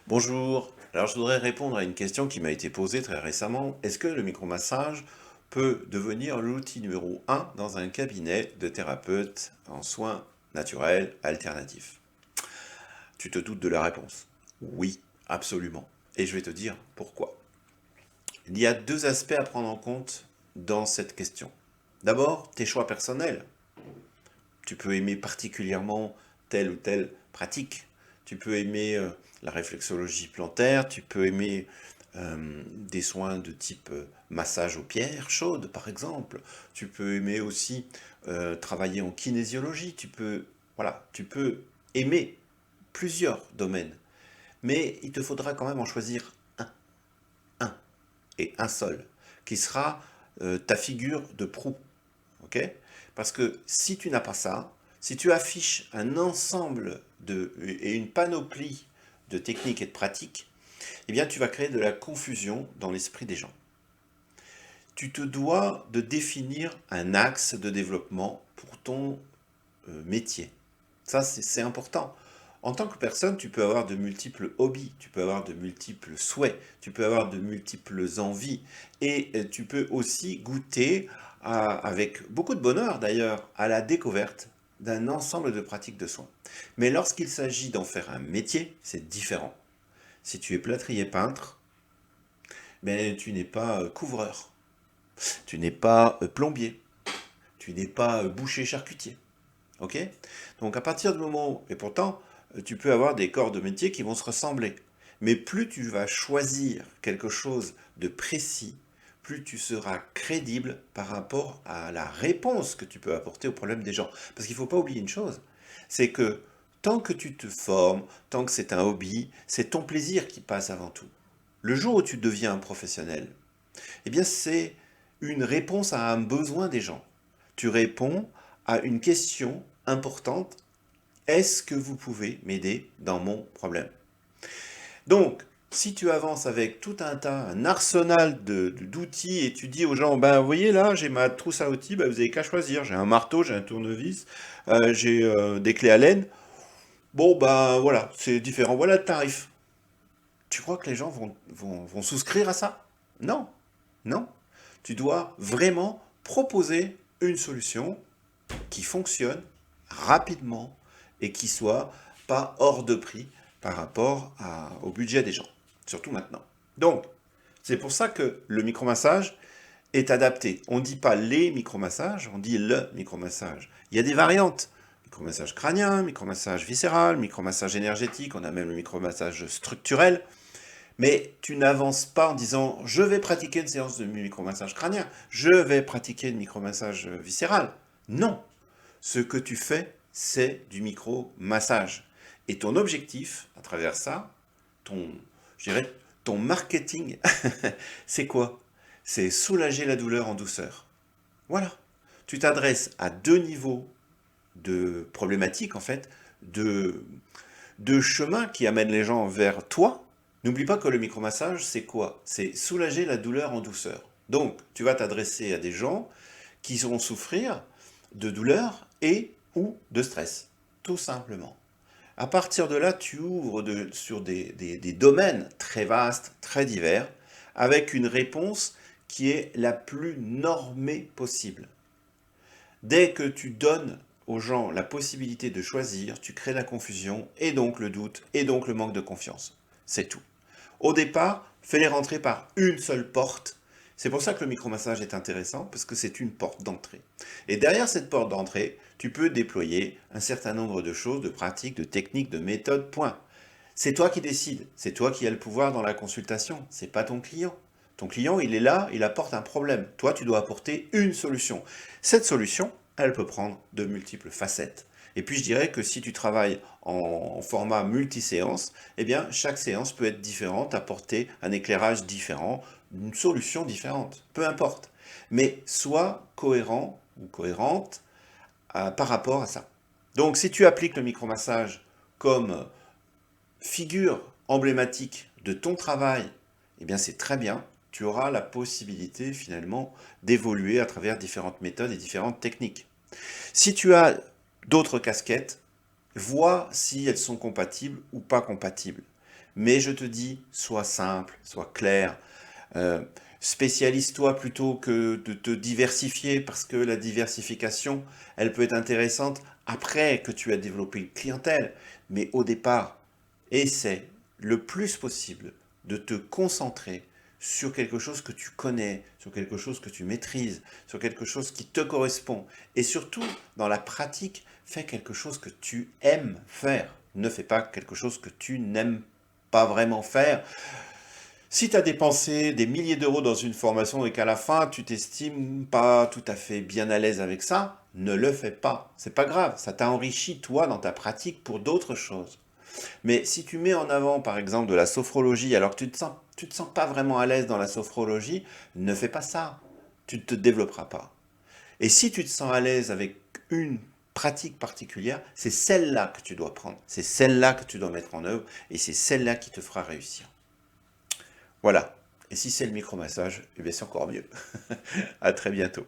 Bonjour. Alors, je voudrais répondre à une question qui m'a été posée très récemment. Est-ce que le micromassage peut devenir l'outil numéro un dans un cabinet de thérapeute en soins naturels alternatifs? Tu te doutes de la réponse. Oui, absolument. Et je vais te dire pourquoi. Il y a deux aspects à prendre en compte dans cette question. D'abord, tes choix personnels. Tu peux aimer particulièrement telle ou telle pratique. Tu peux aimer la réflexologie plantaire, tu peux aimer des soins de type massage aux pierres chaudes, par exemple. Tu peux aimer aussi travailler en kinésiologie. Tu peux aimer plusieurs domaines. Mais il te faudra quand même en choisir un et un seul, qui sera ta figure de proue. Ok? Parce que si tu n'as pas ça, si tu affiches un ensemble et une panoplie de techniques et de pratiques, eh bien tu vas créer de la confusion dans l'esprit des gens. Tu te dois de définir un axe de développement pour ton métier. Ça, c'est important. En tant que personne, tu peux avoir de multiples hobbies, tu peux avoir de multiples souhaits, tu peux avoir de multiples envies. Et tu peux aussi goûter, avec beaucoup de bonheur d'ailleurs, à la découverte d'un ensemble de pratiques de soins. Mais lorsqu'il s'agit d'en faire un métier, c'est différent. Si tu es plâtrier peintre, ben, tu n'es pas couvreur, tu n'es pas plombier, tu n'es pas boucher charcutier. Ok? Donc à partir du moment, et pourtant, tu peux avoir des corps de métier qui vont se ressembler. Mais plus tu vas choisir quelque chose de précis, plus tu seras crédible par rapport à la réponse que tu peux apporter aux problèmes des gens. Parce qu'il ne faut pas oublier une chose, c'est que tant que tu te formes, tant que c'est un hobby, c'est ton plaisir qui passe avant tout. Le jour où tu deviens un professionnel, eh bien c'est une réponse à un besoin des gens. Tu réponds à une question importante. Est-ce que vous pouvez m'aider dans mon problème? Donc, si tu avances avec tout un tas, un arsenal d'outils et tu dis aux gens, ben vous voyez là, j'ai ma trousse à outils, ben, vous avez qu'à choisir. J'ai un marteau, j'ai un tournevis, j'ai des clés à laine. Bon, ben voilà, c'est différent. Voilà le tarif. Tu crois que les gens vont souscrire à ça? Non, non. Tu dois vraiment proposer une solution qui fonctionne rapidement et qui soit pas hors de prix par rapport au budget des gens, surtout maintenant. Donc, c'est pour ça que le micromassage est adapté. On ne dit pas les micromassages, on dit le micromassage. Il y a des variantes. Micromassage crânien, micromassage viscéral, micromassage énergétique, on a même le micromassage structurel. Mais tu n'avances pas en disant je vais pratiquer une séance de micromassage crânien, je vais pratiquer une micromassage viscéral. Non, ce que tu fais, c'est du micro-massage. Et ton objectif, à travers ça, ton, je dirais, ton marketing, c'est quoi? C'est soulager la douleur en douceur. Voilà. Tu t'adresses à deux niveaux de problématiques, en fait, de, de chemin qui amènent les gens vers toi. N'oublie pas que le micromassage, c'est quoi? C'est soulager la douleur en douceur. Donc, tu vas t'adresser à des gens qui vont souffrir de douleur et ou de stress, tout simplement. À partir de là, tu ouvres sur des domaines très vastes, très divers, avec une réponse qui est la plus normée possible. Dès que tu donnes aux gens la possibilité de choisir, tu crées la confusion et donc le doute et donc le manque de confiance. C'est tout. Au départ, fais-les rentrer par une seule porte. C'est pour ça que le micromassage est intéressant, parce que c'est une porte d'entrée. Et derrière cette porte d'entrée, tu peux déployer un certain nombre de choses, de pratiques, de techniques, de méthodes, point. C'est toi qui décides, c'est toi qui as le pouvoir dans la consultation, c'est pas ton client. Ton client, il est là, il apporte un problème. Toi, tu dois apporter une solution. Cette solution, elle peut prendre de multiples facettes. Et puis je dirais que si tu travailles en format multi-séance, eh bien chaque séance peut être différente, apporter un éclairage différent, une solution différente, peu importe. Mais sois cohérent ou cohérente par rapport à ça. Donc si tu appliques le micromassage comme figure emblématique de ton travail, eh bien c'est très bien. Tu auras la possibilité finalement d'évoluer à travers différentes méthodes et différentes techniques. Si tu as d'autres casquettes, vois si elles sont compatibles ou pas compatibles. Mais je te dis, sois simple, sois clair. Euh, Spécialise-toi plutôt que de te diversifier, parce que la diversification, elle peut être intéressante après que tu as développé une clientèle. Mais au départ, essaie le plus possible de te concentrer sur quelque chose que tu connais, sur quelque chose que tu maîtrises, sur quelque chose qui te correspond. Et surtout, dans la pratique, fais quelque chose que tu aimes faire. Ne fais pas quelque chose que tu n'aimes pas vraiment faire. Si tu as dépensé des milliers d'euros dans une formation et qu'à la fin, tu t'estimes pas tout à fait bien à l'aise avec ça, ne le fais pas. C'est pas grave, ça t'a enrichi toi dans ta pratique pour d'autres choses. Mais si tu mets en avant, par exemple, de la sophrologie, alors que tu te sens pas vraiment à l'aise dans la sophrologie, ne fais pas ça. Tu ne te développeras pas. Et si tu te sens à l'aise avec une pratique particulière, c'est celle-là que tu dois prendre. C'est celle-là que tu dois mettre en œuvre et c'est celle-là qui te fera réussir. Voilà. Et si c'est le micromassage, eh bien c'est encore mieux. À très bientôt.